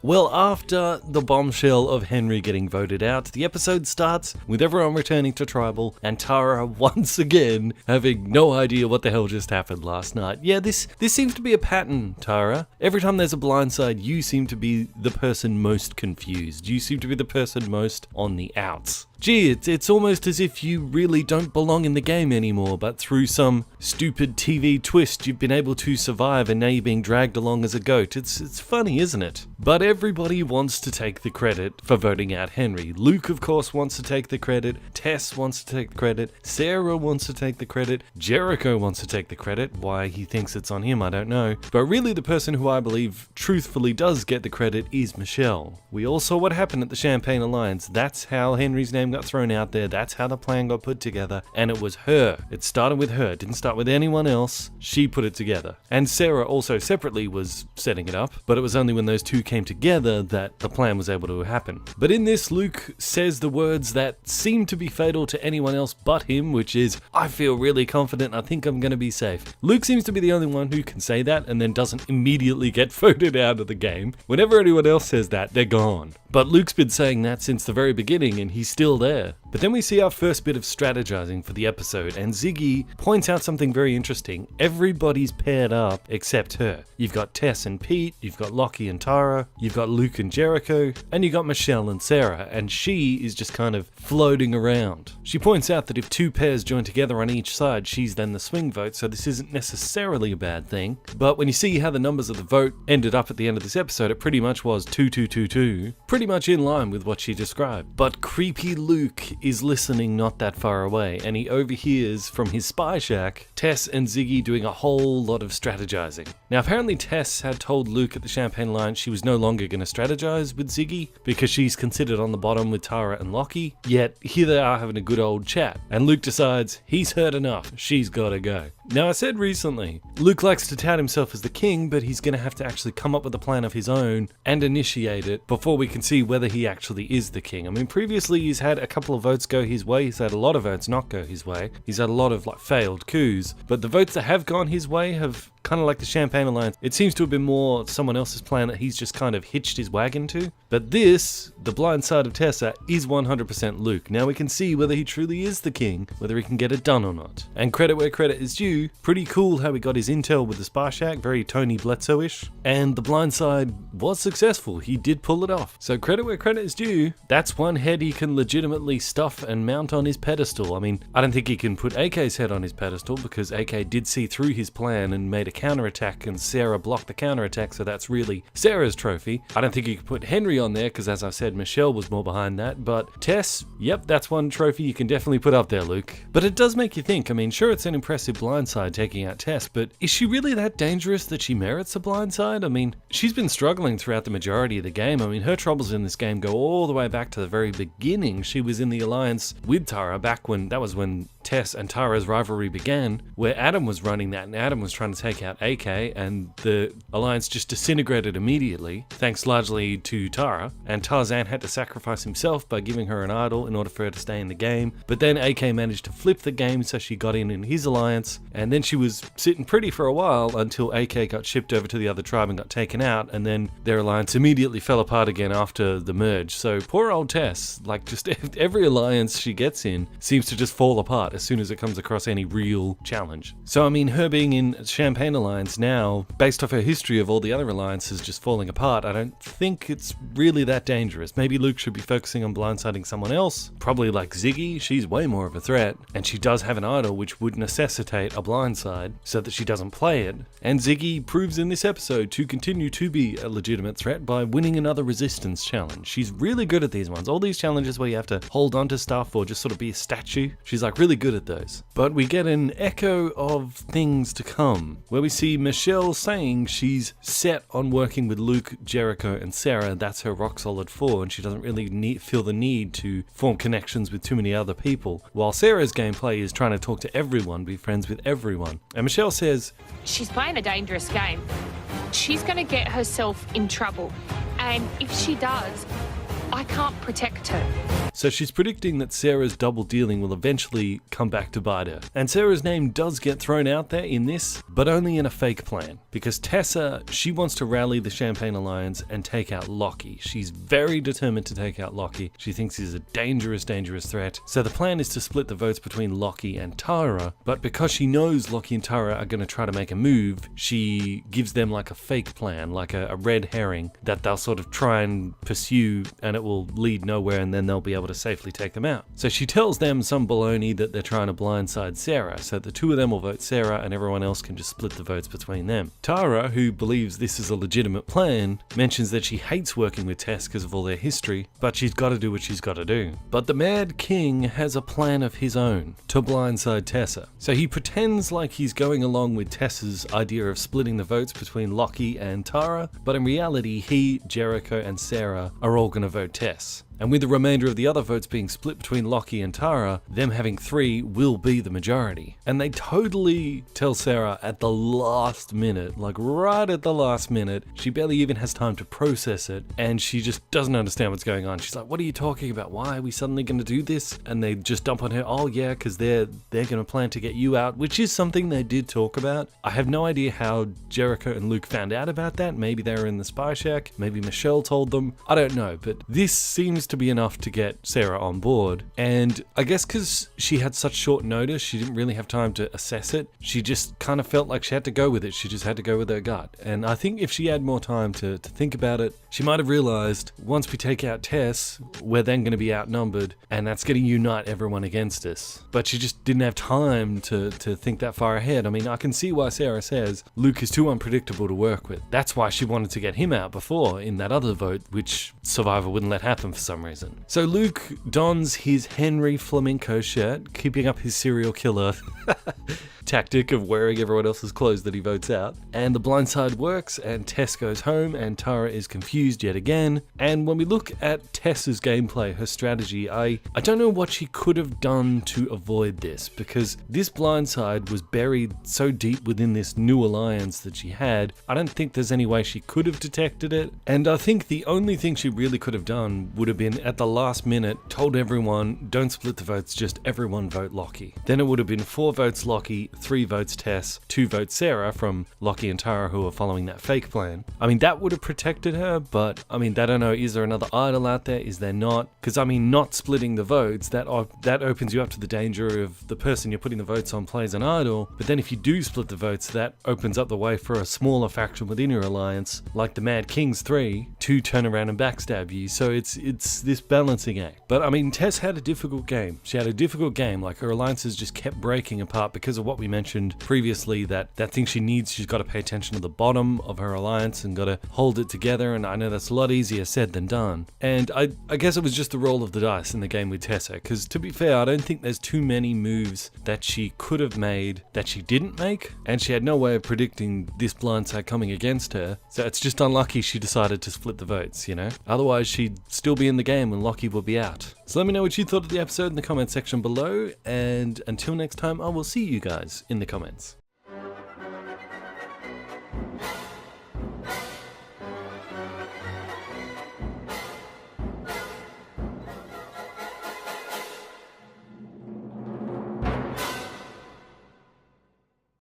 Well, after the bombshell of Henry getting voted out, the episode starts with everyone returning to Tribal and Tara once again having no idea what the hell just happened last night. Yeah, this seems to be a pattern, Tara. Every time there's a blindside, you seem to be the person most confused. You seem to be the person most on the outs. Gee, it's almost as if you really don't belong in the game anymore, but through some stupid TV twist you've been able to survive and now you're being dragged along as a goat. It's funny, isn't it? But everybody wants to take the credit for voting out Henry. Luke, of course, wants to take the credit. Tess wants to take the credit. Sarah wants to take the credit. Jericho wants to take the credit. Why he thinks it's on him, I don't know. But really the person who I believe truthfully does get the credit is Michelle. We all saw what happened at the Champagne Alliance. That's how Henry's name got thrown out there. That's how the plan got put together. And it was her. It started with her. It didn't start with anyone else. She put it together. And Sarah also separately was setting it up. But it was only when those two came together that the plan was able to happen. But in this, Luke says the words that seem to be fatal to anyone else but him, which is, I feel really confident. I think I'm going to be safe. Luke seems to be the only one who can say that and then doesn't immediately get voted out of the game. Whenever anyone else says that, they're gone. But Luke's been saying that since the very beginning and he's still there. But then we see our first bit of strategizing for the episode, and Ziggy points out something very interesting. Everybody's paired up except her. You've got Tess and Pete, you've got Lockie and Tara, you've got Luke and Jericho, and you've got Michelle and Sarah, and she is just kind of floating around. She points out that if two pairs join together on each side, she's then the swing vote, so this isn't necessarily a bad thing. But when you see how the numbers of the vote ended up at the end of this episode, it pretty much was 2-2-2-2, pretty much in line with what she described. But creepy Luke is listening not that far away, and he overhears from his spy shack Tess and Ziggy doing a whole lot of strategizing. Now apparently Tess had told Luke at the Champagne Alliance she was no longer going to strategize with Ziggy because she's considered on the bottom with Tara and Lockie, yet here they are having a good old chat, and Luke decides he's heard enough, she's gotta go. Now I said recently, Luke likes to tout himself as the king, but he's going to have to actually come up with a plan of his own and initiate it before we can see whether he actually is the king. I mean, previously he's had a couple of votes go his way, he's had a lot of votes not go his way, he's had a lot of failed coups, but the votes that have gone his way have kind of like the Champagne Alliance. It seems to have been more someone else's plan that he's just kind of hitched his wagon to. But this, the blind side of Tessa, is 100% Luke. Now we can see whether he truly is the king, whether he can get it done or not. And credit where credit is due, pretty cool how he got his intel with the spy shack, very Tony Bledsoe-ish. And the blind side was successful, he did pull it off. So credit where credit is due, that's one head he can legitimately stuff and mount on his pedestal. I mean, I don't think he can put AK's head on his pedestal because AK did see through his plan and made a counterattack and Sarah blocked the counterattack, so that's really Sarah's trophy. I don't think you could put Henry on there because, as I said, Michelle was more behind that, but Tess, yep, that's one trophy you can definitely put up there, Luke. But it does make you think. I mean, sure, it's an impressive blindside taking out Tess, but is she really that dangerous that she merits a blindside? I mean, she's been struggling throughout the majority of the game. I mean, her troubles in this game go all the way back to the very beginning. She was in the alliance with Tara back when, that was when Tess and Tara's rivalry began, where Adam was running that and Adam was trying to take out AK, and the alliance just disintegrated immediately, thanks largely to Tara, and Tarzan had to sacrifice himself by giving her an idol in order for her to stay in the game. But then AK managed to flip the game so she got in his alliance, and then she was sitting pretty for a while until AK got shipped over to the other tribe and got taken out, and then their alliance immediately fell apart again after the merge. So poor old Tess, like just every alliance she gets in seems to just fall apart as soon as it comes across any real challenge. So I mean, her being in Champagne Alliance now, based off her history of all the other alliances just falling apart, I don't think it's really that dangerous. Maybe Luke should be focusing on blindsiding someone else, probably like Ziggy. She's way more of a threat, and she does have an idol which would necessitate a blindside so that she doesn't play it. And Ziggy proves in this episode to continue to be a legitimate threat by winning another resistance challenge. She's really good at these ones. All these challenges where you have to hold on to stuff or just sort of be a statue, she's like really good at those. But we get an echo of things to come, where we see Michelle saying she's set on working with Luke, Jericho, and Sarah. That's her rock solid four, and she doesn't really feel the need to form connections with too many other people. While Sarah's gameplay is trying to talk to everyone, be friends with everyone. And Michelle says, she's playing a dangerous game. She's going to get herself in trouble. And if she does, I can't protect her. So she's predicting that Sarah's double dealing will eventually come back to bite her. And Sarah's name does get thrown out there in this, but only in a fake plan. Because Tessa, she wants to rally the Champagne Alliance and take out Lockie. She's very determined to take out Lockie. She thinks he's a dangerous, dangerous threat. So the plan is to split the votes between Lockie and Tara, but because she knows Lockie and Tara are going to try to make a move, she gives them like a fake plan, like a red herring that they'll sort of try and pursue, and it will lead nowhere, and then they'll be able to safely take them out. So she tells them some baloney that they're trying to blindside Sarah, so the two of them will vote Sarah and everyone else can just split the votes between them. Tara, who believes this is a legitimate plan, mentions that she hates working with Tess because of all their history, but she's got to do what she's got to do. But the Mad King has a plan of his own to blindside Tessa. So he pretends like he's going along with Tessa's idea of splitting the votes between Lockie and Tara, but in reality he, Jericho and Sarah are all going to vote Tess. And with the remainder of the other votes being split between Lockie and Tara, them having 3 will be the majority. And they totally tell Sarah at the last minute, like right at the last minute, she barely even has time to process it, and she just doesn't understand what's going on. She's like, what are you talking about? Why are we suddenly going to do this? And they just dump on her, oh yeah, because they're going to plan to get you out, which is something they did talk about. I have no idea how Jericho and Luke found out about that. Maybe they were in the spy shack, maybe Michelle told them, I don't know, but this seems to be enough to get Sarah on board. And I guess because she had such short notice, she didn't really have time to assess it. She just kind of felt like she had to go with it. She just had to go with her gut. And I think if she had more time to think about it, she might have realized once we take out Tess, we're then going to be outnumbered, and that's going to unite everyone against us. But she just didn't have time to think that far ahead. I mean, I can see why Sarah says Luke is too unpredictable to work with. That's why she wanted to get him out before in that other vote, which Survivor wouldn't let happen for some reason. So Luke dons his Henry flamenco shirt, keeping up his serial killer tactic of wearing everyone else's clothes that he votes out. And the blindside works, and Tess goes home, and Tara is confused yet again. And when we look at Tessa's gameplay, her strategy, I don't know what she could have done to avoid this, because this blindside was buried so deep within this new alliance that she had. I don't think there's any way she could have detected it. And I think the only thing she really could have done would have been at the last minute, told everyone, don't split the votes, just everyone vote Lockie. Then it would have been 4 votes Lockie, 3 votes Tess, 2 votes Sarah from Lockie and Tara who are following that fake plan. I mean, that would have protected her, but I mean, I don't know, is there another idol out there? Is there not? Because I mean, not splitting the votes, that opens you up to the danger of the person you're putting the votes on plays an idol, but then if you do split the votes, that opens up the way for a smaller faction within your alliance, like the Mad Kings 3, to turn around and backstab you. So it's this balancing act. But I mean, Tess had a difficult game. She had a difficult game, like her alliances just kept breaking apart because of what we mentioned previously, that thing she needs, she's got to pay attention to the bottom of her alliance and got to hold it together, and I know that's a lot easier said than done. And I guess it was just the roll of the dice in the game with Tessa, because to be fair, I don't think there's too many moves that she could have made that she didn't make, and she had no way of predicting this blindside coming against her, so it's just unlucky she decided to split the votes, you know? Otherwise, she'd still be in the game and Lockie will be out. So let me know what you thought of the episode in the comment section below, and until next time, I will see you guys in the comments.